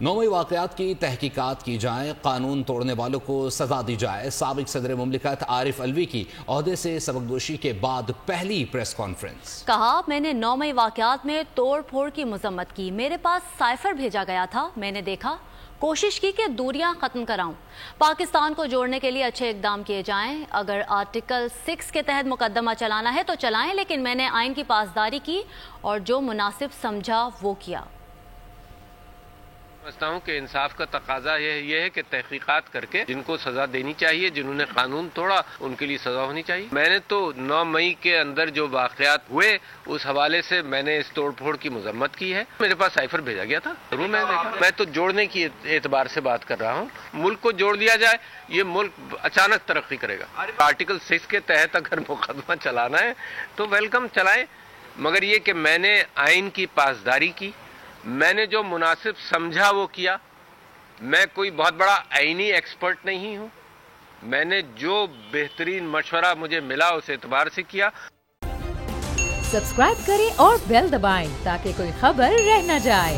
9 واقعات کی تحقیقات کی جائیں، قانون توڑنے والوں کو سزا دی جائے۔ سابق صدر مملکت عارف علوی کی عہدے سے سبکدوشی کے بعد پہلی پریس کانفرنس۔ کہا، میں نے 9 واقعات میں توڑ پھوڑ کی مذمت کی۔ میرے پاس سائفر بھیجا گیا تھا، میں نے دیکھا، کوشش کی کہ دوریاں ختم کراؤں۔ پاکستان کو جوڑنے کے لیے اچھے اقدام کیے جائیں۔ اگر آرٹیکل 6 کے تحت مقدمہ چلانا ہے تو چلائیں، لیکن میں نے آئین کی پاسداری کی اور جو مناسب سمجھا وہ کیا۔ سمجھتا ہوں کہ انصاف کا تقاضا یہ ہے کہ تحقیقات کر کے جن کو سزا دینی چاہیے، جنہوں نے قانون توڑا ان کے لیے سزا ہونی چاہیے۔ میں نے تو 9 مئی کے اندر جو واقعات ہوئے اس حوالے سے میں نے اس توڑ پھوڑ کی مذمت کی ہے۔ میرے پاس سائفر بھیجا گیا تھا، ضرور میں نے دیکھا۔ میں تو جوڑنے کی اعتبار سے بات کر رہا ہوں۔ ملک کو جوڑ دیا جائے، یہ ملک اچانک ترقی کرے گا۔ آرٹیکل 6 کے تحت اگر مقدمہ چلانا ہے تو ویلکم، چلائیں، مگر یہ کہ میں نے آئین کی پاسداری کی، میں نے جو مناسب سمجھا وہ کیا۔ میں کوئی بہت بڑا آئینی ایکسپرٹ نہیں ہوں، میں نے جو بہترین مشورہ مجھے ملا اس اعتبار سے کیا۔ سبسکرائب کریں اور بیل دبائیں تاکہ کوئی خبر رہ نہ جائے۔